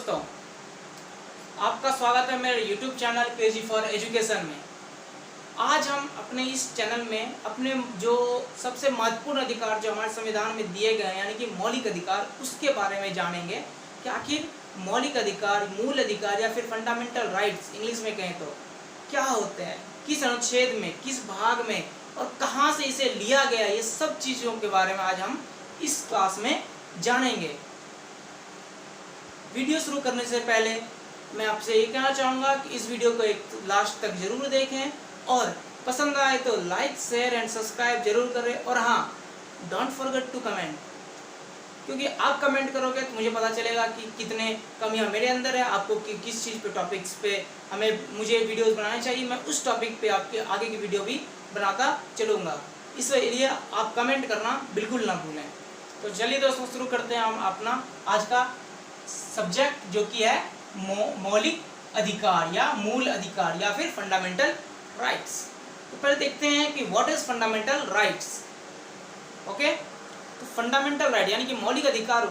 दोस्तों, आपका स्वागत है मेरे YouTube channel crazy for education में। आज हम अपने इस चैनल में अपने जो सबसे महत्वपूर्ण अधिकार जो हमारे संविधान में दिए गए हैं यानी कि मौलिक अधिकार, उसके बारे में जानेंगे कि आखिर मौलिक अधिकार, मूल अधिकार या फिर फंडामेंटल राइट्स इंग्लिश में कहें तो क्या होते हैं, किस अनुच्छेद में, किस भाग में और कहाँ से इसे लिया गया, ये सब चीज़ों के बारे में आज हम इस क्लास में जानेंगे। वीडियो शुरू करने से पहले मैं आपसे ये कहना चाहूँगा कि इस वीडियो को एक लास्ट तक जरूर देखें और पसंद आए तो लाइक, शेयर एंड सब्सक्राइब जरूर करें। और हाँ, डोंट फॉरगेट टू कमेंट, क्योंकि आप कमेंट करोगे तो मुझे पता चलेगा कि कितने कमियां मेरे अंदर है, आपको किस चीज़ पे, टॉपिक्स पे मुझे वीडियोस बनाने चाहिए। मैं उस टॉपिक पे आपके आगे की वीडियो भी बनाता चलूँगा, इसलिए आप कमेंट करना बिल्कुल ना भूलें। तो चलिए दोस्तों, शुरू करते हैं हम अपना आज का सब्जेक्ट, जो कि है मौलिक अधिकार या मूल अधिकार या फिर फंडामेंटल राइट्स। तो पहले देखते हैं कि what is fundamental rights. Okay, तो फंडामेंटल राइट यानी कि मौलिक अधिकार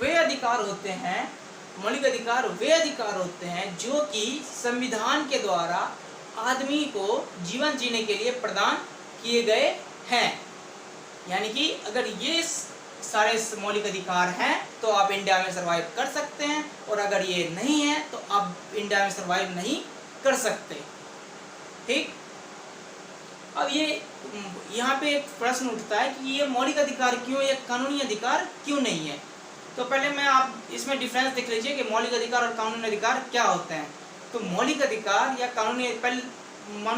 वे अधिकार होते हैं, मौलिक अधिकार वे अधिकार होते हैं जो कि संविधान के द्वारा आदमी को जीवन जीने के लिए प्रदान किए गए हैं। यानी कि अगर ये सारे मौलिक अधिकार हैं तो आप इंडिया में सरवाइव कर सकते हैं, और अगर ये नहीं है तो आप इंडिया में सरवाइव नहीं कर सकते। ठीक, अब ये यहाँ पे एक प्रश्न उठता है कि ये मौलिक अधिकार क्यों, ये कानूनी अधिकार क्यों नहीं है। तो पहले मैं आप इसमें डिफरेंस देख लीजिए कि मौलिक अधिकार और कानूनी अधिकार क्या होते हैं। तो मौलिक अधिकार या कानूनी,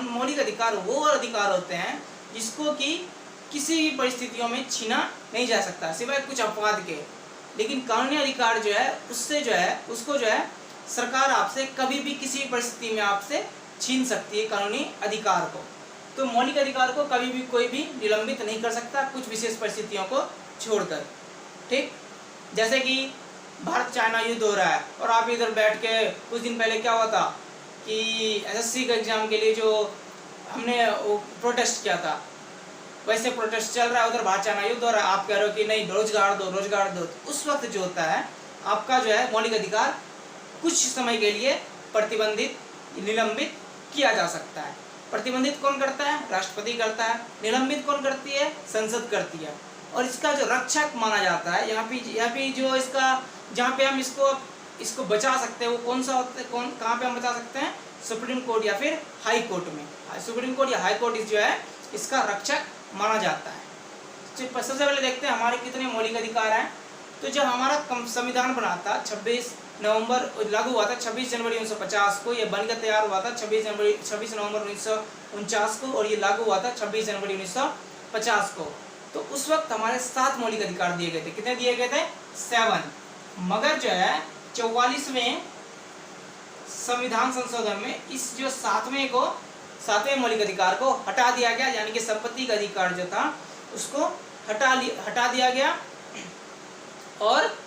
मौलिक अधिकार वो अधिकार होते हैं जिसको कि किसी भी परिस्थितियों में छीना नहीं जा सकता सिवाय कुछ अपवाद के। लेकिन कानूनी अधिकार जो है उसको सरकार आपसे कभी भी किसी भी परिस्थिति में आपसे छीन सकती है कानूनी अधिकार को। तो मौलिक अधिकार को कभी भी कोई भी निलंबित नहीं कर सकता, कुछ विशेष परिस्थितियों को छोड़कर। ठीक, जैसे कि भारत चाइना युद्ध हो रहा है और आप इधर बैठ के, कुछ दिन पहले क्या हुआ था कि SSC के एग्जाम के लिए जो हमने प्रोटेस्ट किया था, वैसे प्रोटेस्ट चल रहा है, उधर भारत चाइना युद्ध हो रहा है, आप कह रहे हो कि नहीं रोजगार दो। तो उस वक्त जो होता है आपका जो है मौलिक अधिकार कुछ समय के लिए प्रतिबंधित, निलंबित किया जा सकता है। प्रतिबंधित कौन करता है? राष्ट्रपति करता है। निलंबित कौन करती है? संसद करती है। और इसका जो रक्षक माना जाता है, यहाँ पे जो इसका, जहाँ पे हम इसको बचा सकते हैं, वो कौन सा होता है, कहाँ पे हम बचा सकते हैं? सुप्रीम कोर्ट या फिर हाई कोर्ट में। सुप्रीम कोर्ट या हाई कोर्ट जो है इसका रक्षक माना जाता है। सबसे पहले देखते हैं हमारे कितने मौलिक अधिकार हैं। तो जब हमारा संविधान बना था 26 नवंबर लागू हुआ था 26 जनवरी 1950 को, ये बनकर तैयार हुआ था 26 नवंबर 1949 को, और ये लागू हुआ था 26 जनवरी 1950 को। तो उस वक्त हमारे 7 मौलिक अधिकार दिए गए थे। कितने दिए गए थे? 7। मगर जो है 44वें संविधान संशोधन में इस जो 7वें मौलिक अधिकार को हटा दिया गया, यानी कि संपत्ति का अधिकार जो था उसको हटा दिया गया, और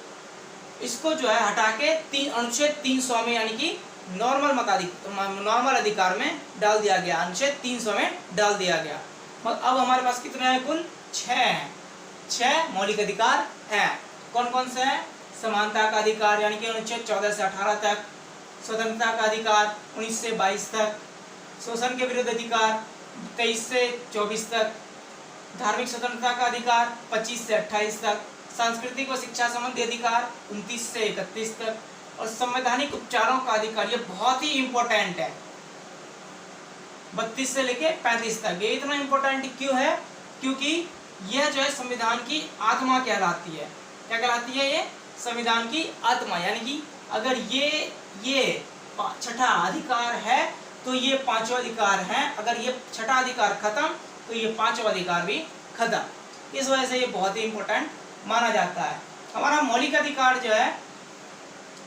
इसको जो है हटा के अनुच्छेद 300 में यानी कि नॉर्मल अधिकार में डाल दिया गया, अनुच्छेद 300 में डाल दिया गया। अब हमारे पास कितने हैं? कुल 6 हैं। 6 मौलिक अधिकार हैं। कौन कौन से हैं? समानता का अधिकार यानी कि अनुच्छेद 14 से 18 तक, स्वतंत्रता का अधिकार 19 से 22 तक, शोषण के विरुद्ध अधिकार 23 से 24 तक, धार्मिक स्वतंत्रता का अधिकार 25 से 28 तक, सांस्कृतिक व शिक्षा संबंधी अधिकार 29 से 31 तक, और संवैधानिक उपचारों का अधिकार, ये बहुत ही इंपॉर्टेंट है, 32 से लेके 35 तक। ये इतना इंपॉर्टेंट क्यों है? क्योंकि यह जो है संविधान की आत्मा कहलाती है। क्या कहलाती है? ये संविधान की आत्मा, यानी कि अगर ये 6ठा अधिकार है तो ये 5वां अधिकार है, अगर ये 6ठा अधिकार खत्म तो ये 5वां अधिकार भी खत्म। इस वजह से ये बहुत ही इंपॉर्टेंट माना जाता है। हमारा मौलिक अधिकार जो है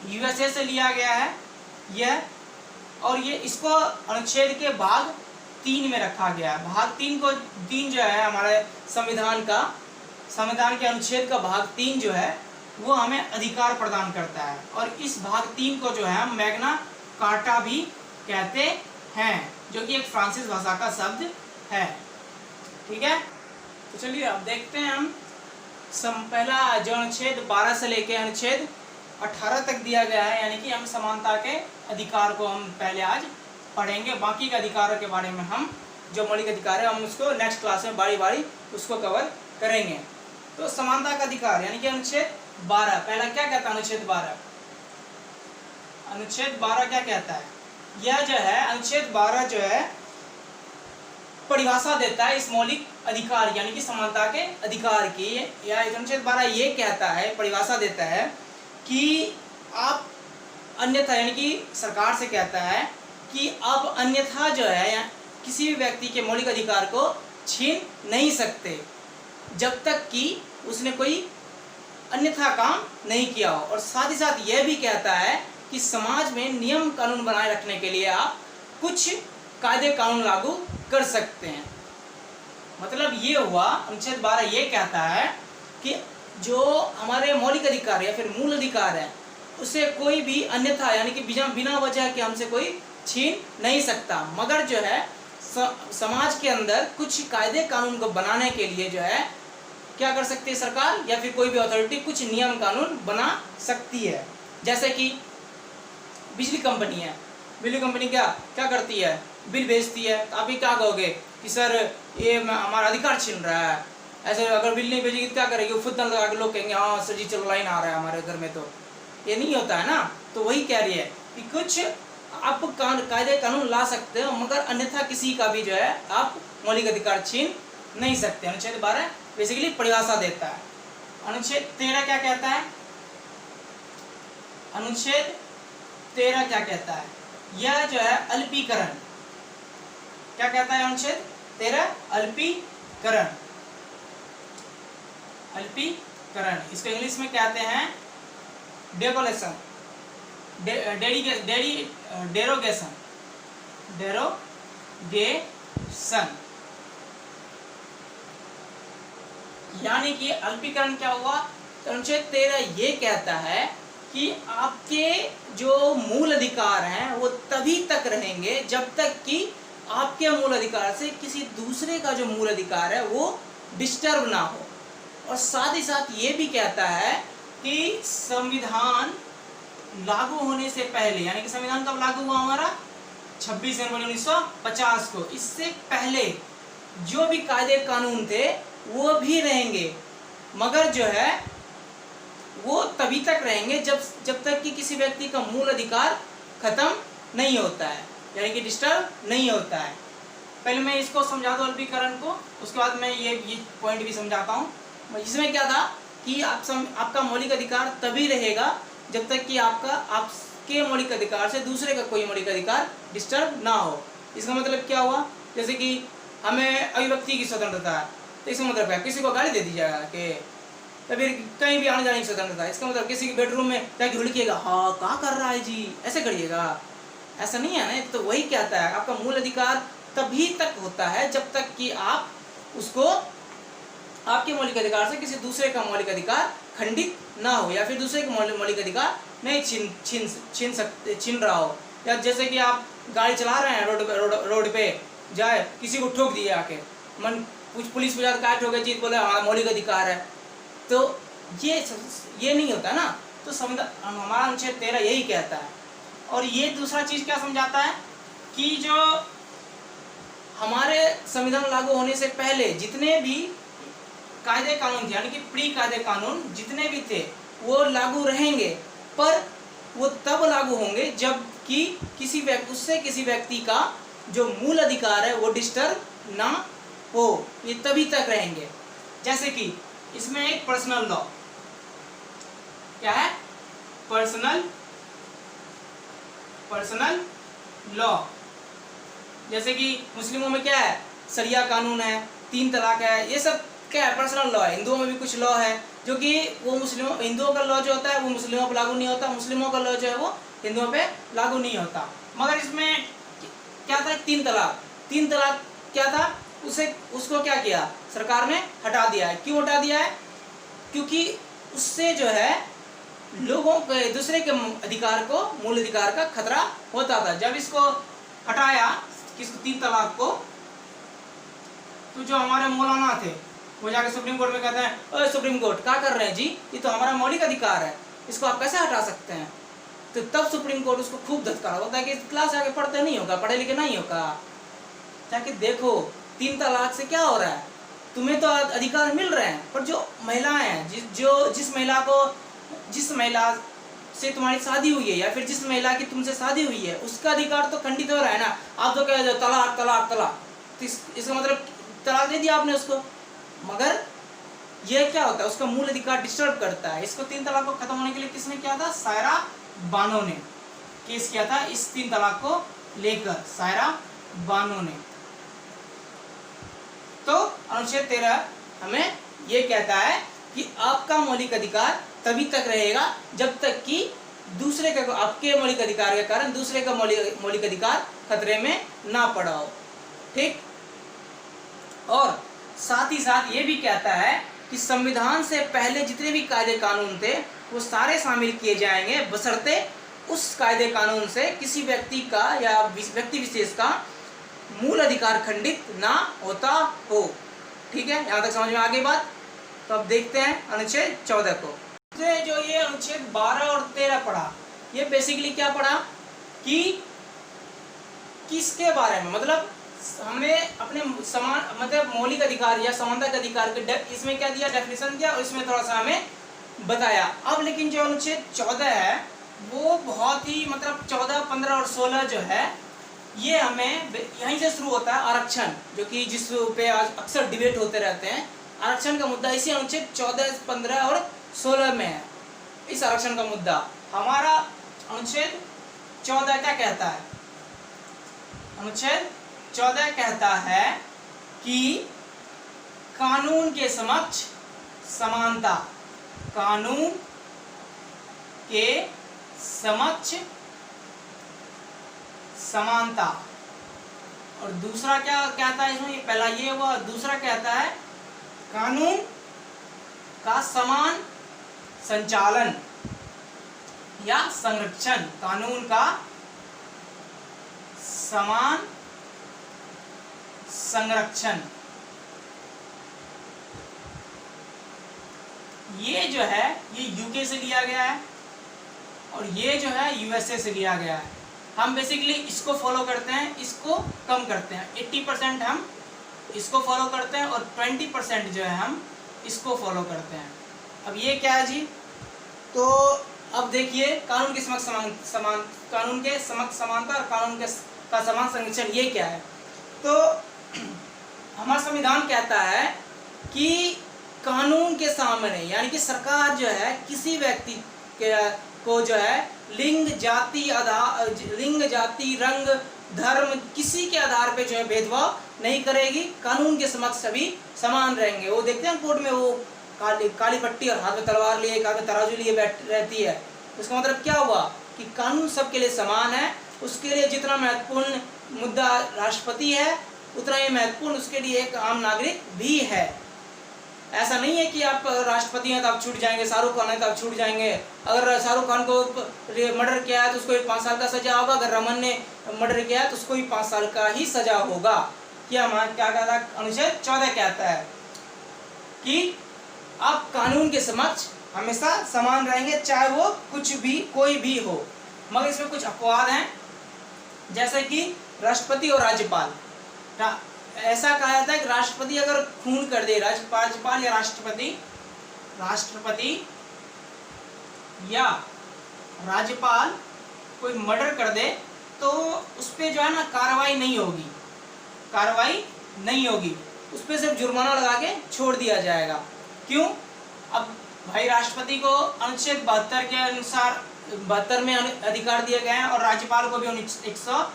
USA से लिया गया है यह, और ये इसको अनुच्छेद के भाग 3 में रखा गया है। भाग 3 जो है हमारे संविधान के अनुच्छेद का भाग 3 जो है वो हमें अधिकार प्रदान करता है, और इस भाग 3 को जो है हम मैग्ना कार्टा भी कहते हैं, जो कि एक फ्रांसीसी भाषा का शब्द है। ठीक है, तो चलिए अब देखते हैं हम पहला जो अनुच्छेद 12 से लेके अनुच्छेद 18 तक दिया गया है, यानी कि हम समानता के अधिकार को हम पहले आज पढ़ेंगे। बाकी के अधिकारों के बारे में हम जो मौलिक अधिकार है हम उसको नेक्स्ट क्लास में बारी बारी उसको कवर करेंगे। तो समानता का अधिकार यानी कि अनुच्छेद 12 पहला क्या कहता है? अनुच्छेद 12 क्या कहता है? यह जो है अनुच्छेद 12 जो है परिभाषा देता है इस मौलिक अधिकार यानी कि समानता के अधिकार की। या अनुच्छेद 12 ये कहता है, परिभाषा देता है कि आप अन्यथा यानी कि सरकार से कहता है कि आप अन्यथा जो है किसी भी व्यक्ति के मौलिक अधिकार को छीन नहीं सकते जब तक कि उसने कोई अन्यथा काम नहीं किया हो। और साथ ही साथ यह भी कहता है कि समाज में नियम कानून बनाए रखने के लिए आप कुछ कायदे कानून लागू कर सकते हैं। मतलब ये हुआ अनुच्छेद 12 ये कहता है कि जो हमारे मौलिक अधिकार या फिर मूल अधिकार है उसे कोई भी अन्यथा यानी कि बिना वजह के हमसे कोई छीन नहीं सकता, मगर जो है समाज के अंदर कुछ कायदे कानून को बनाने के लिए जो है क्या कर सकती है सरकार या फिर कोई भी अथॉरिटी कुछ नियम कानून बना सकती है। जैसे कि बिजली कंपनी है, बिजली कंपनी क्या करती है? बिल भेजती है। तो आप ये क्या कहोगे कि सर ये हमारा अधिकार छीन रहा है? ऐसे अगर बिल नहीं भेजेगी तो क्या करेगी? फुद्दन लगा के लोग कहेंगे हाँ सर जी चलो लाइन आ रहा है हमारे घर में। तो ये नहीं होता है ना। तो वही कह रही है कि कुछ आप कायदे कानून ला सकते हो मगर अन्यथा किसी का भी जो है आप मौलिक अधिकार छीन नहीं सकते। अनुच्छेद 12 बेसिकली परिभाषा देता है। अनुच्छेद 13 क्या कहता है? अनुच्छेद 13 क्या कहता है? यह जो है अल्पीकरण क्या कहता है? अनुच्छेद 13 अल्पीकरण इसको इंग्लिश में कहते हैं डेरोगेशन यानी कि अल्पीकरण क्या हुआ? अनुच्छेद 13 ये कहता है कि आपके जो मूल अधिकार हैं वो तभी तक रहेंगे जब तक कि आपके मूल अधिकार से किसी दूसरे का जो मूल अधिकार है वो डिस्टर्ब ना हो। और साथ ही साथ ये भी कहता है कि संविधान लागू होने से पहले यानी कि संविधान कब लागू हुआ हमारा? 26 जनवरी 1950 को। इससे पहले जो भी कायदे कानून थे वो भी रहेंगे मगर जो है वो तभी तक रहेंगे जब तक कि किसी व्यक्ति का मूल अधिकार खत्म नहीं होता है यानी कि डिस्टर्ब नहीं होता है। पहले मैं इसको समझा दूं अल्पीकरण को, उसके बाद मैं ये पॉइंट भी समझाता हूँ। इसमें क्या था कि आपका मौलिक अधिकार तभी रहेगा जब तक कि आपके मौलिक अधिकार से दूसरे का कोई मौलिक अधिकार डिस्टर्ब ना हो। इसका मतलब क्या हुआ? जैसे कि हमें अभिव्यक्ति की स्वतंत्रता है तो इसका मतलब क्या? किसी को गाली दे दी जाएगा कि या फिर कहीं भी आने जाने की स्वतंत्रता है। इसका मतलब किसी के बेडरूम में जाके हुड़किएगा हाँ क्या कर रहा है जी, ऐसे करिएगा, ऐसा नहीं है ना। तो वही कहता है आपका मूल अधिकार तभी तक होता है जब तक कि आप उसको आपके मौलिक अधिकार से किसी दूसरे का मौलिक अधिकार खंडित ना हो या फिर दूसरे का मौलिक अधिकार नहीं छीन रहा हो। या जैसे कि आप गाड़ी चला रहे हैं रोड पे जाए किसी को ठोक दिए आके पुलिस को जाकर काट हो गया जीत बोले हमारा मौलिक अधिकार है, तो ये नहीं होता ना। तो हमारा अनुच्छेद 13 यही कहता है। और ये दूसरा चीज क्या समझाता है कि जो हमारे संविधान लागू होने से पहले जितने भी कायदे कानून थे यानी कि प्री कायदे कानून जितने भी थे वो लागू रहेंगे, पर वो तब लागू होंगे जब कि किसी व्यक्ति का जो मूल अधिकार है वो डिस्टर्ब ना हो, ये तभी तक रहेंगे। जैसे कि इसमें एक पर्सनल लॉ क्या है? Personal law. जैसे कि मुस्लिमों में क्या है? शरिया कानून है, 3 तलाक है, ये सब क्या है? पर्सनल लॉ है। हिंदुओं में भी कुछ लॉ है जो कि वो हिंदुओं का लॉ जो होता है वो मुस्लिमों पर लागू नहीं होता, मुस्लिमों का लॉ जो है वो हिंदुओं पे लागू नहीं होता। मगर इसमें क्या था? 3 तलाक क्या था? उसको क्या किया सरकार ने? हटा दिया है। क्यों हटा दिया है? क्योंकि उससे जो है लोगों के दूसरे के अधिकार को मूल अधिकार का खतरा होता था। जब इसको हटाया 3 तलाक को, तो जो हमारे मौलाना थे वो जाके सुप्रीम कोर्ट में कहते हैं ओए सुप्रीम कोर्ट क्या कर रहे हैं जी, ये तो हमारा मौलिक अधिकार है, इसको आप कैसे हटा सकते हैं? तो तब सुप्रीम कोर्ट उसको खूब धत्कारा, बोलता है कि क्लास आगे पढ़ते नहीं होगा, पढ़े लिखे नहीं होगा, ताकि देखो 3 तलाक से क्या हो रहा है, तुम्हें तो अधिकार मिल रहे हैं, पर जो महिलाएं हैं, जिस महिला से तुम्हारी शादी हुई है या फिर जिस महिला की तुमसे शादी हुई है, उसका अधिकार तो खंडित हो रहा है ना। आप तो कह रहे हो तलाक तलाक तलाक, तो इसका मतलब तलाक दे दिया आपने उसको, मगर ये क्या होता है, उसका मूल अधिकार डिस्टर्ब करता है। इसको 3 तलाक को खत्म होने के लिए किसने किया था? सायरा बानो ने केस किया था इस 3 तलाक को लेकर, सायरा बानो ने। तो अनुच्छेद 13 हमें ये कहता है कि आपका मौलिक अधिकार तभी तक रहेगा जब तक कि दूसरे का, आपके मौलिक अधिकार के कारण दूसरे का मौलिक अधिकार खतरे में ना पड़ा हो। ठीक, और साथ ही साथ ये भी कहता है कि संविधान से पहले जितने भी कायदे कानून थे वो सारे शामिल किए जाएंगे, बशर्ते उस कायदे कानून से किसी व्यक्ति का या व्यक्ति विशेष का मूल अधिकार खंडित ना होता हो। ठीक है, यहाँ तक समझ में आ गई बात। तो अब देखते हैं अनुच्छेद 14 को। जो ये अनुच्छेद 12 और 13 पढ़ा, ये बेसिकली क्या पढ़ा कि किसके बारे में, मतलब हमने अपने समान, मतलब मौलिक अधिकार या समानता के अधिकार के इसमें क्या दिया, डेफिनेशन दिया, और इसमें थोड़ा सा हमें बताया। अब लेकिन जो अनुच्छेद 14 है वो बहुत ही, मतलब 14, 15 और 16 जो है ये हमें यहीं से शुरू होता है आरक्षण, जो कि जिस पे आज अक्सर डिबेट होते रहते हैं। आरक्षण का मुद्दा इसी अनुच्छेद 14, 15 और 16 में है। इस आरक्षण का मुद्दा हमारा अनुच्छेद 14 क्या कहता है? अनुच्छेद 14 कहता है कि कानून के समक्ष समानता, कानून के समक्ष समानता। और दूसरा क्या कहता है इसमें? पहला ये हुआ, दूसरा कहता है कानून का समान संचालन या संरक्षण, कानून का समान संरक्षण। ये जो है ये यूके से लिया गया है और ये जो है यूएसए से लिया गया है। हम बेसिकली इसको फॉलो करते हैं, इसको कम करते हैं। 80% हम इसको फॉलो करते हैं और 20% जो है हम इसको फॉलो करते हैं। अब ये क्या है जी? तो अब देखिए, कानून के समक्ष समान कानून के समक्ष समानता और कानून का समान संरक्षण, ये क्या है? तो हमारा संविधान कहता है कि कानून के सामने, यानी कि सरकार जो है किसी व्यक्ति को जो है लिंग, जाति, रंग, धर्म, किसी के आधार पे जो है भेदभाव नहीं करेगी। कानून के समक्ष सभी समान रहेंगे। वो देखते हैं कोर्ट में वो काली पट्टी और हाथ में तलवार लिए, एक हाथ में तराजू लिए रहती है। उसका मतलब क्या हुआ कि कानून सबके लिए समान है। उसके लिए जितना महत्वपूर्ण मुद्दा राष्ट्रपति है, उतना ही महत्वपूर्ण उसके लिए एक आम नागरिक भी है। ऐसा नहीं है कि आप राष्ट्रपति हैं तो आप छूट जाएंगे, शाहरुख खान है तो आप छूट जाएंगे। अगर शाहरुख खान को मर्डर किया है तो उसको भी 5 साल का सजा होगा। अगर रमन ने मर्डर किया है तो उसको भी 5 साल का ही सजा होगा। क्या कहता है अनुच्छेद 14 कहता है कि आप कानून के समक्ष हमेशा समान रहेंगे, चाहे वो कुछ भी, कोई भी हो। मगर इसमें कुछ अपवाद हैं, जैसे कि राष्ट्रपति और राज्यपाल। ऐसा कहा जाता है कि राष्ट्रपति अगर खून कर दे, राज्यपाल या राष्ट्रपति या राज्यपाल कोई मर्डर कर दे तो उस पर जो है ना कार्रवाई नहीं होगी, उस पर सिर्फ जुर्माना लगा के छोड़ दिया जाएगा। क्यों? अब भाई राष्ट्रपति को अनुच्छेद 72 के अनुसार 72 में अधिकार दिए गए हैं और राज्यपाल को भी 162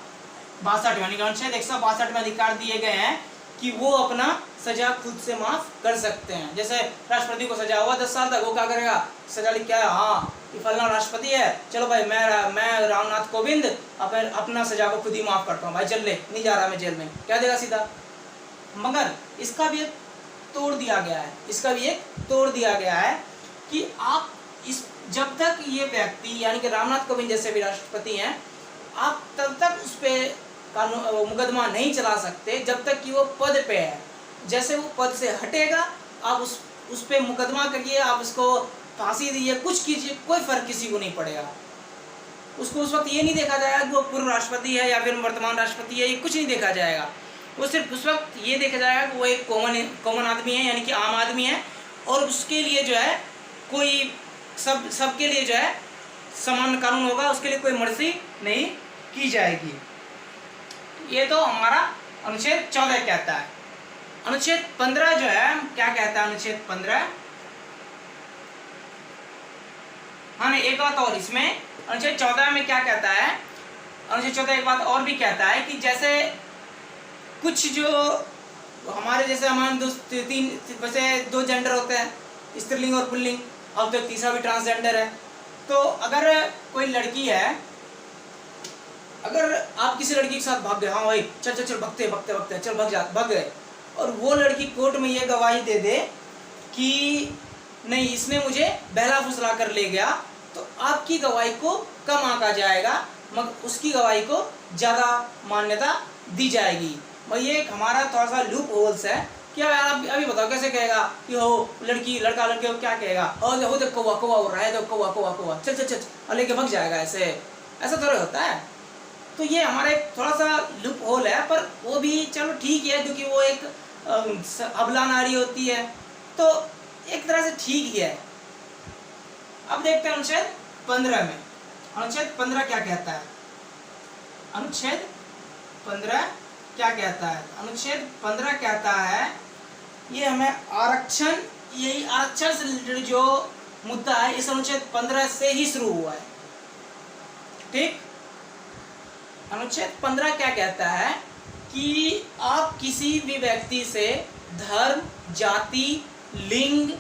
यानी अनुच्छेद 162 में अधिकार दिए गए हैं कि वो अपना सजा खुद से माफ कर सकते हैं। जैसे राष्ट्रपति को सजा हुआ 10 साल तक, वो क्या करेगा? सजा लिख क्या है, हाँ ये फलना राष्ट्रपति है, चलो भाई मैं रामनाथ कोविंद अपना सजा को खुद ही माफ करता हूँ, भाई चल ले, नहीं जा रहा मैं जेल में, क्या देगा सीधा। मगर इसका भी एक तोड़ दिया गया है कि आप जब तक ये व्यक्ति यानी कि रामनाथ कोविंद जैसे भी राष्ट्रपति हैं, आप तब तक उस पर मुकदमा नहीं चला सकते जब तक कि वो पद पे है। जैसे वो पद से हटेगा, आप उस पर मुकदमा करिए, आप उसको फांसी दीजिए, कुछ कीजिए, कोई फर्क किसी को नहीं पड़ेगा। उसको उस वक्त ये नहीं देखा जाएगा कि वो पूर्व राष्ट्रपति है या फिर वर्तमान राष्ट्रपति है, ये कुछ नहीं देखा जाएगा। वो सिर्फ उस वक्त ये देखा जाएगा कि वो एक कॉमन आदमी है, यानी कि आम आदमी है, और उसके लिए जो है कोई सबके लिए जो है समान कानून होगा, उसके लिए कोई मर्जी नहीं की जाएगी। ये तो हमारा अनुच्छेद 14 कहता है। अनुच्छेद 15 जो है क्या कहता है? अनुच्छेद 15, हाँ नहीं, एक बात और इसमें अनुच्छेद 14 में क्या कहता है? अनुच्छेद 14 एक बात और भी कहता है कि जैसे कुछ जो हमारे जैसे हमारे वैसे 2 जेंडर होते हैं, स्त्रीलिंग और पुल्लिंग, अब तो तीसरा भी ट्रांसजेंडर है। तो अगर कोई लड़की है, अगर आप किसी लड़की के साथ भाग गए, हाँ भाई चल चल चल भगते भगते भगते चल भाग गए, और वो लड़की कोर्ट में ये गवाही दे दे कि नहीं इसने मुझे बहला फुसला कर ले गया, तो आपकी गवाही को कम आंका जाएगा, मगर उसकी गवाही को ज़्यादा मान्यता दी जाएगी। भाई ये हमारा थोड़ा सा लूप होल्स है। क्या यार आप अभी बताओ कैसे कहेगा कि हो लड़की लड़का लड़के को क्या कहेगा? और देखो देख कौवा कौवा उड़ रहा है, देखो कौवा कौवा कौवा चल चल चल लेके भग जाएगा, ऐसा थोड़ा होता है। तो ये हमारा एक थोड़ा सा लूप होल है, पर वो भी चलो ठीक है, क्योंकि वो एक अबला नारी होती है, तो एक तरह से ठीक ही है। अब देखते हैं अनुच्छेद 15 में। अनुच्छेद 15 क्या कहता है? अनुच्छेद 15 क्या कहता है? अनुच्छेद 15 कहता है, ये हमें आरक्षण, यही आरक्षण से रिलेटेड जो मुद्दा है इस अनुच्छेद 15 से ही शुरू हुआ है। ठीक, अनुच्छेद 15 क्या कहता है कि आप किसी भी व्यक्ति से धर्म, जाति, लिंग,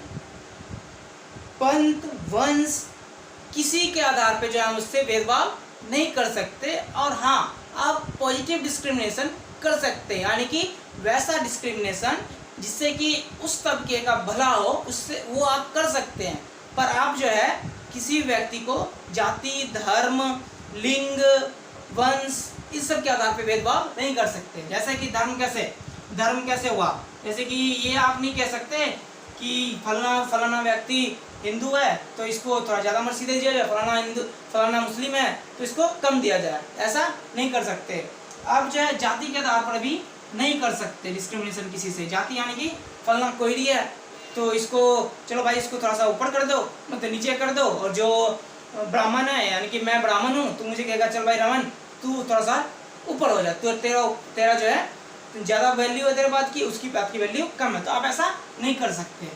पंथ, वंश, किसी के आधार पे जो है उससे भेदभाव नहीं कर सकते, और हाँ आप पॉजिटिव डिस्क्रिमिनेशन कर सकते हैं, यानी कि वैसा डिस्क्रिमिनेशन जिससे कि उस तबके का भला हो, उससे वो आप कर सकते हैं। पर आप जो है किसी व्यक्ति को जाति, धर्म, लिंग, वंश इस सब के आधार पे भेदभाव नहीं कर सकते। जैसे कि धर्म कैसे हुआ? जैसे कि ये आप नहीं कह सकते कि फलाना व्यक्ति हिंदू है तो इसको थोड़ा ज़्यादा मर्यादा दिया जाए, फलाना मुस्लिम है तो इसको कम दिया जाए, ऐसा नहीं कर सकते। आप जो है जाति के आधार पर भी नहीं कर सकते डिस्क्रिमिनेशन किसी से। जाति यानी कि फलाना कोयली है तो इसको चलो भाई इसको थोड़ा सा ऊपर कर दो, मतलब नीचे कर दो, और जो ब्राह्मण है यानी कि मैं ब्राह्मण हूँ तो मुझे कहेगा चल भाई रमन तू थोड़ा सा ऊपर हो जा, तो तेरा जो है ज़्यादा वैल्यू है तेरे बात की, उसकी बात की वैल्यू कम है, तो आप ऐसा नहीं कर सकते।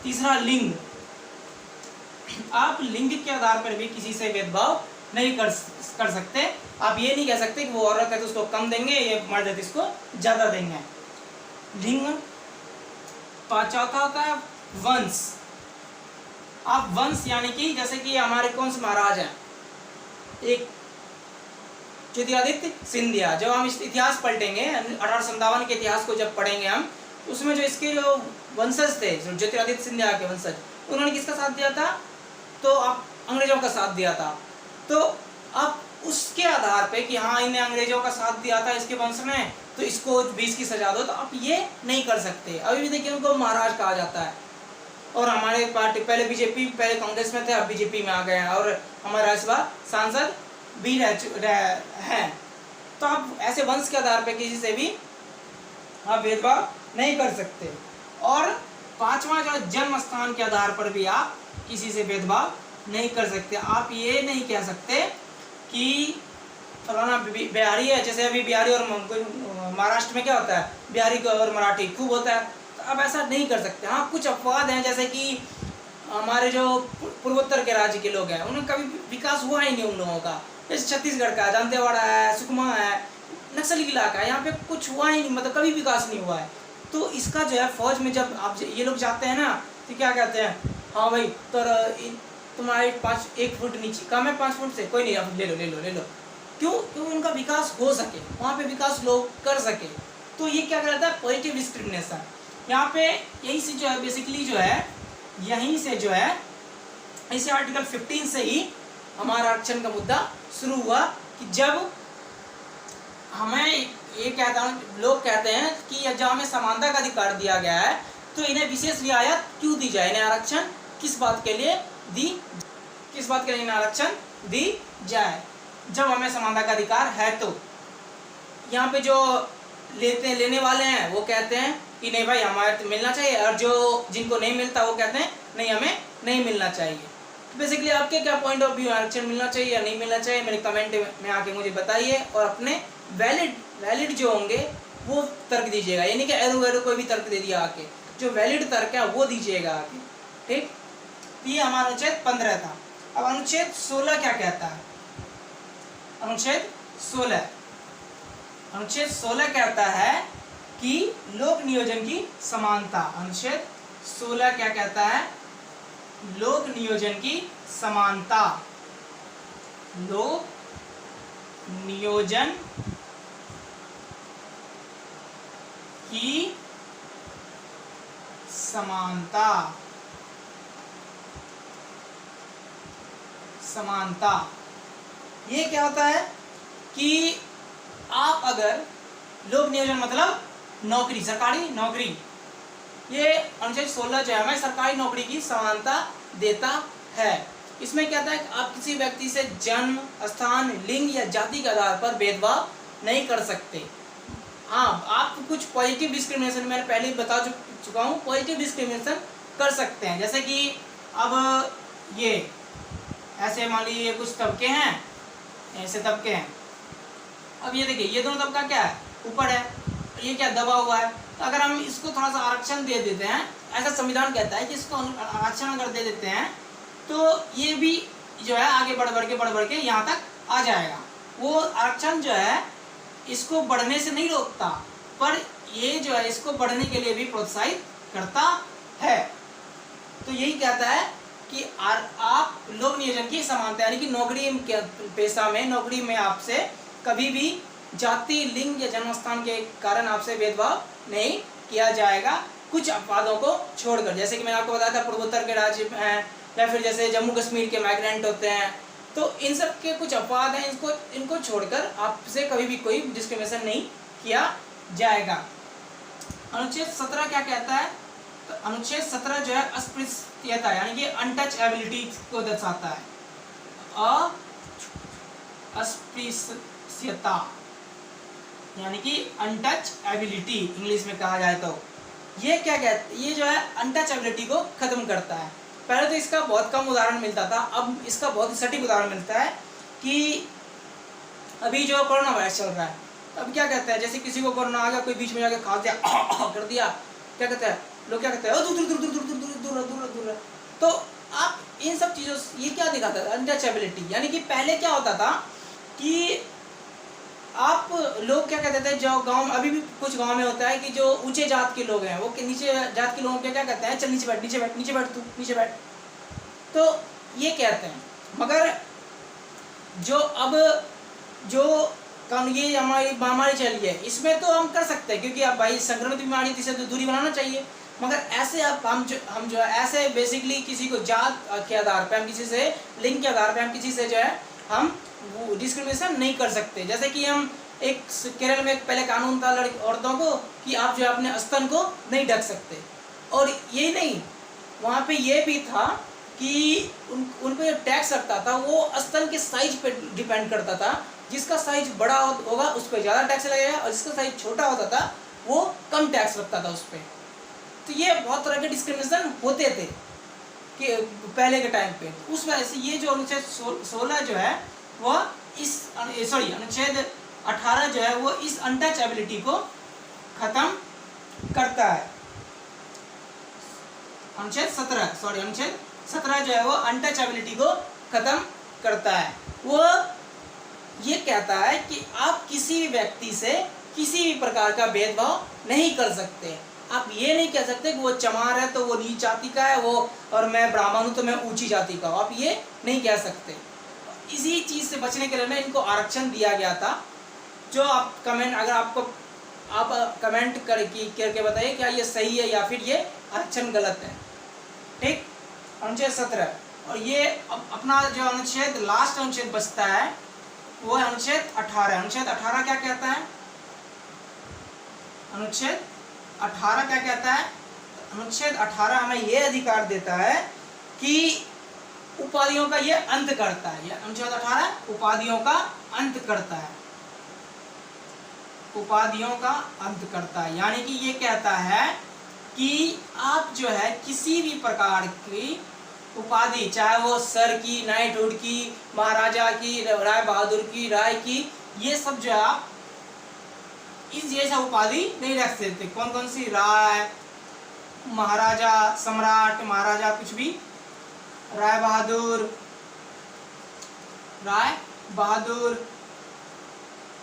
तीसरा लिंग, आप लिंग के आधार पर भी किसी से भेदभाव नहीं कर सकते। आप ये नहीं कह सकते कि वो औरत है तो उसको कम देंगे, ये मर्द है तो इसको ज़्यादा देंगे। लिंग। चौथा होता है वंश। आप वंश यानी कि जैसे कि हमारे कौन से महाराज हैं, एक ज्योतिरादित्य सिंधिया, जब हम इस इतिहास पलटेंगे 1857 के इतिहास को जब पढ़ेंगे हम, उसमें जो इसके जो वंशज थे, जो ज्योतिरादित्य सिंधिया के वंशज, उन्होंने किसका साथ दिया था? तो आप अंग्रेजों का साथ दिया था। तो आप उसके आधार पे कि हाँ इन्हें अंग्रेजों का साथ दिया था इसके वंश में तो इसको 20 की सजा दो, तो आप ये नहीं कर सकते। अभी भी देखिए उनको महाराज कहा जाता है, और हमारे पार्टी पहले बीजेपी, पहले कांग्रेस में थे, अब बीजेपी में आ गए हैं, और हमारे राज्यसभा सांसद भी हैं। तो आप ऐसे वंश के आधार पे किसी से भी आप भेदभाव नहीं कर सकते। और पांचवा जो जन्म स्थान के आधार पर भी आप किसी से भेदभाव नहीं कर सकते। आप ये नहीं कह सकते कि फलाना बिहारी है, जैसे अभी बिहारी और महाराष्ट्र में क्या होता है, बिहारी और मराठी खूब होता है, तो आप ऐसा नहीं कर सकते। हाँ कुछ अपवाद हैं, जैसे कि हमारे जो पूर्वोत्तर के राज्य के लोग हैं उन्हें कभी विकास हुआ ही नहीं उन लोगों का, जैसे छत्तीसगढ़ का दंतेवाड़ा है, सुकमा है, नक्सली इलाका है, यहाँ पे कुछ हुआ ही नहीं, मतलब कभी विकास नहीं हुआ है। तो इसका जो है फौज में जब आप ये लोग जाते हैं ना तो क्या कहते हैं, हाँ भाई तो तुम्हारी 1 फुट नीचे कम है 5 फुट से, कोई नहीं, आप ले लो। क्यों? क्योंकि उनका विकास हो सके, वहाँ पे विकास लोग कर सके। तो ये क्या कहता है, पॉजिटिव डिस्क्रिमिनेशन। यहाँ पे यहीं से जो है बेसिकली जो है यहीं से जो है इसे आर्टिकल 15 से ही हमारा आरक्षण का मुद्दा शुरू हुआ कि जब हमें ये कहता हूँ, लोग कहते हैं कि जब हमें समानता का अधिकार दिया गया है तो इन्हें विशेष रियायत क्यों दी जाए, इन्हें आरक्षण किस बात के लिए आरक्षण दी जाए, जब हमें समानता का अधिकार है। तो यहाँ पे जो लेने वाले हैं वो कहते हैं कि नहीं भाई हमारे तो मिलना चाहिए, और जो जिनको नहीं मिलता वो कहते हैं नहीं हमें नहीं मिलना चाहिए। तो बेसिकली आपके क्या पॉइंट ऑफ व्यू, आरक्षण मिलना चाहिए या नहीं मिलना चाहिए, मेरे कमेंट में आके मुझे बताइए, और अपने वैलिड जो होंगे वो तर्क दीजिएगा, यानी कि एरो कोई भी तर्क दे दिया आके, जो वैलिड तर्क है वो दीजिएगा आके। ठीक, ये हमारा अनुच्छेद 15 था। अब अनुच्छेद 16 क्या कहता है? अनुच्छेद 16 कहता है कि लोक नियोजन की समानता। अनुच्छेद 16 क्या कहता है? लोक नियोजन की समानता। लोक नियोजन की समानता ये क्या होता है कि आप अगर लोक नियोजन मतलब नौकरी, सरकारी नौकरी, ये अनुच्छेद 16 जो है हमें सरकारी नौकरी की समानता देता है। इसमें क्या है कि आप किसी व्यक्ति से जन्म, स्थान, लिंग या जाति के आधार पर भेदभाव नहीं कर सकते। हाँ, आप कुछ पॉजिटिव डिस्क्रिमिनेशन मैंने पहले ही बता चुका हूँ, पॉजिटिव डिस्क्रिमिनेशन कर सकते हैं। जैसे कि अब ये ऐसे मान लीजिए कुछ तबके हैं, ऐसे तबके हैं। अब ये देखिए ये दोनों तबका क्या है, ऊपर है, ये क्या दबा हुआ है। तो अगर हम इसको थोड़ा सा आरक्षण दे देते हैं, ऐसा संविधान कहता है कि इसको आरक्षण अगर दे देते हैं तो ये भी जो है आगे बढ़ के यहाँ तक आ जाएगा। वो आरक्षण जो है इसको बढ़ने से नहीं रोकता, पर ये जो है इसको बढ़ने के लिए भी प्रोत्साहित करता है। तो यही कहता है कि आप लोक नियोजन की समानता, यानी कि नौकरी के पेशा में, नौकरी में आपसे कभी भी जाति, लिंग या जन्मस्थान के कारण आपसे भेदभाव नहीं किया जाएगा, कुछ अपवादों को छोड़कर। जैसे कि मैंने आपको बताया था पूर्वोत्तर के राज्य हैं, या फिर जैसे जम्मू कश्मीर के माइग्रेंट होते हैं, तो इन सब के कुछ अपवाद हैं, इनको छोड़कर आपसे कभी भी कोई डिस्क्रिमिनेशन नहीं किया जाएगा। अनुच्छेद 17 क्या कहता है? तो अनुच्छेद 17 जो है अस्पृश्यता यानी कि अनटचएबिलिटी को दर्शाता है। अस्पृश्यता यानी कि अनटचएबिलिटी इंग्लिश में कहा जाए तो ये क्या कहता है? ये जो है अनटचएबिलिटी को खत्म करता है। पहले तो इसका बहुत कम उदाहरण मिलता था, अब इसका बहुत सटीक उदाहरण मिलता है कि अभी जो कोरोना वायरस चल रहा है, तो अब क्या कहते हैं, जैसे किसी को कोरोना आ गया, कोई बीच में जाके खा दिया कर दिया, क्या कहते हैं लोग, क्या कहते हैं दूर। तो आप इन सब चीज़ों से ये क्या दिखाता है? अनटचएबिलिटी। यानी कि पहले क्या होता था कि आप लोग क्या कहते थे, जो गांव, अभी भी कुछ गांव में होता है कि जो ऊंचे जात के लोग हैं वो नीचे जात के लोगों को क्या कहते हैं, चल नीचे बैठ तू नीचे बैठ, तो ये कहते हैं। मगर जो अब जो कानून ये हमारी महामारी चली है, इसमें तो हम कर सकते हैं, क्योंकि अब भाई संक्रमित बीमारी थी से तो दूरी बनाना चाहिए। मगर ऐसे अब हम जो है ऐसे बेसिकली किसी को जात के आधार पर, हम किसी से लिंग के आधार पर, हम किसी से जो है हम वो डिस्क्रिमिनेशन नहीं कर सकते। जैसे कि हम एक केरल में एक पहले कानून था औरतों को कि आप जो है अपने स्तन को नहीं ढक सकते, और ये नहीं, वहाँ पे ये भी था कि उनको जो टैक्स लगता था वो स्तन के साइज पे डिपेंड करता था। जिसका साइज बड़ा होगा उस पर ज़्यादा टैक्स लगेगा, और जिसका साइज छोटा होता था वो कम टैक्स लगता था उस पर। तो ये बहुत तरह के डिस्क्रिमिनेशन होते थे कि पहले के टाइम पे। उस वजह से ये जो अनुच्छेद 16 जो है वह अनुच्छेद 18 जो है वो इस अनटचएबिलिटी को खत्म करता है। अनुच्छेद 17 जो है वो अनटचएबिलिटी को खत्म करता है। वो ये कहता है कि आप किसी भी व्यक्ति से किसी भी प्रकार का भेदभाव नहीं कर सकते। आप ये नहीं कह सकते कि वो चमार है तो वो नीच जाति का है, वो और मैं ब्राह्मण हूँ तो मैं ऊंची जाति का हूँ, आप ये नहीं कह सकते। इसी चीज़ से बचने के लिए ना इनको आरक्षण दिया गया था। जो आप कमेंट, अगर आप कमेंट करके बताइए क्या ये सही है या फिर ये आरक्षण गलत है। ठीक, अनुच्छेद 17। और ये अपना जो अनुच्छेद लास्ट अनुच्छेद बचता है वो है अनुच्छेद 18। अनुच्छेद 18 क्या कहता है? अनुच्छेद 18 क्या कहता है? अनुच्छेद 18 हमें ये अधिकार देता है कि उपाधियों का ये अंत करता है। यह अनुच्छेद 18 उपाधियों का अंत करता है, उपाधियों का अंत करता है। यानी कि ये कहता है कि आप जो है किसी भी प्रकार की उपाधि, चाहे वो सर की, नाइटहुड की, महाराजा की, राय बहादुर की, राय की, ये सब जो है आप इस जैसा उपाधि नहीं रख सकते। कौन कौन सी? राय, महाराजा, सम्राट, महाराजा कुछ भी, राय बहादुर, राय बहादुर,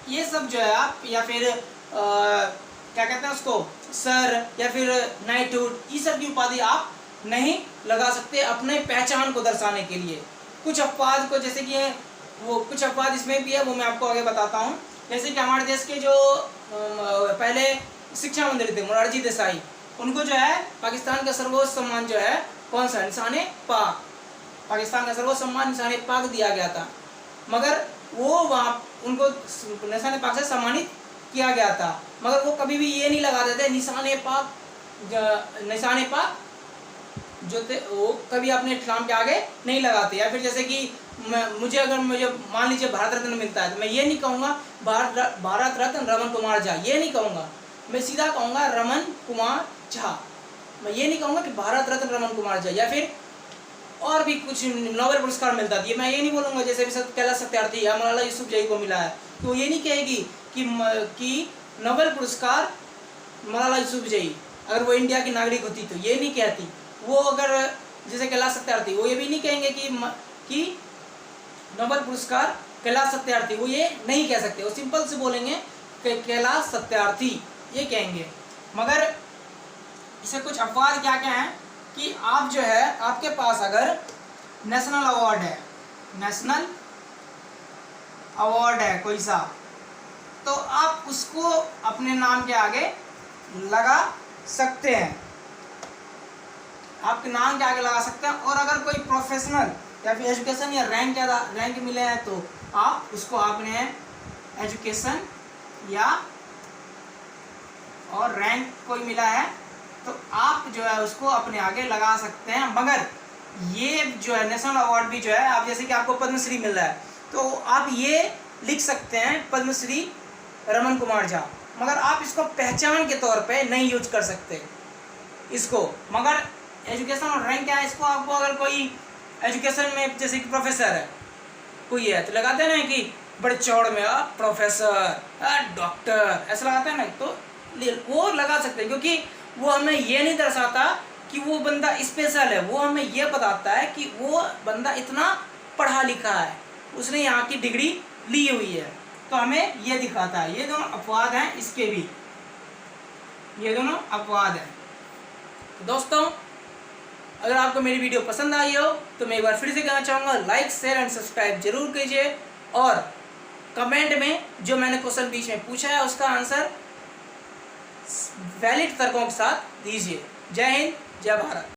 ये सब जो है आप, या फिर क्या कहते हैं उसको, सर, या फिर नाइटहुड, ये सब की उपाधि आप नहीं लगा सकते अपने पहचान को दर्शाने के लिए। कुछ अपवाद को, जैसे कि वो कुछ अपवाद इसमें भी है, वो मैं आपको आगे बताता हूँ। जैसे कि हमारे देश के जो पहले शिक्षा मंत्री थे मोरारजी देसाई, उनको जो है पाकिस्तान का सर्वोच्च सम्मान जो है कौन सा? निशाने पाक। पाकिस्तान का सर्वोच्च सम्मान निशाने पाक दिया गया था, मगर वो वहाँ उनको निशाने पाक से सम्मानित किया गया था, मगर वो कभी भी ये नहीं लगाते थे निशाने पाक, निशाने पाक जो थे वो कभी अपने इस्लाम के आगे नहीं लगाते। या फिर जैसे कि मुझे मान लीजिए भारत रत्न मिलता है, तो मैं ये नहीं कहूँगा भारत रत्न रमन कुमार झा, ये नहीं कहूँगा, मैं सीधा कहूँगा रमन कुमार झा। मैं ये नहीं कहूँगा कि भारत रत्न रमन कुमार झा। या फिर और भी कुछ नोबेल पुरस्कार मिलता है, मैं ये नहीं बोलूँगा जैसे भी कैलाश सत्यार्थी या मलाला यूसुफजई को मिला है, तो वो ये नहीं कहेगी कि नोबेल पुरस्कार मलाला यूसुफजई, अगर वो इंडिया की नागरिक होती तो ये नहीं कहती। वो अगर जैसे कैलाश सत्यार्थी, वो ये भी नहीं कहेंगे कि नोबेल पुरस्कार कैलाश सत्यार्थी, वो ये नहीं कह सकते। वो सिंपल से बोलेंगे कि कैलाश सत्यार्थी, ये कहेंगे। मगर इसे कुछ अपवाद क्या क्या हैं कि आप जो है, आपके पास अगर नेशनल अवार्ड है, नेशनल अवार्ड है कोई सा, तो आप उसको अपने नाम के आगे लगा सकते हैं, आपके नाम के आगे लगा सकते हैं। और अगर कोई प्रोफेशनल या फिर एजुकेशन या रैंक मिले हैं, तो आप उसको आपने एजुकेशन या और रैंक कोई मिला है तो आप जो है उसको अपने आगे लगा सकते हैं। मगर ये जो है नेशनल अवार्ड भी जो है, आप जैसे कि आपको पद्मश्री मिल रहा है, तो आप ये लिख सकते हैं पद्मश्री रमन कुमार झा, मगर आप इसको पहचान के तौर पे नहीं यूज कर सकते इसको। मगर एजुकेशन और रैंक क्या है, इसको आपको अगर कोई एजुकेशन में जैसे कि प्रोफेसर है कोई है, तो लगाते हैं ना कि बड़े चौड़ में प्रोफेसर, डॉक्टर, ऐसा लगाते हैं ना, तो वो लगा सकते हैं, क्योंकि वो हमें ये नहीं दर्शाता कि वो बंदा स्पेशल है, वो हमें ये बताता है कि वो बंदा इतना पढ़ा लिखा है, उसने यहाँ की डिग्री ली हुई है, तो हमें ये दिखाता है। ये दोनों अपवाद हैं, इसके भी ये दोनों अपवाद हैं। दोस्तों, अगर आपको मेरी वीडियो पसंद आई हो तो मैं एक बार फिर से कहना चाहूँगा, लाइक शेयर एंड सब्सक्राइब जरूर कीजिए, और कमेंट में जो मैंने क्वेश्चन बीच में पूछा है उसका आंसर वैलिड तर्कों के साथ दीजिए। जय हिंद, जय भारत।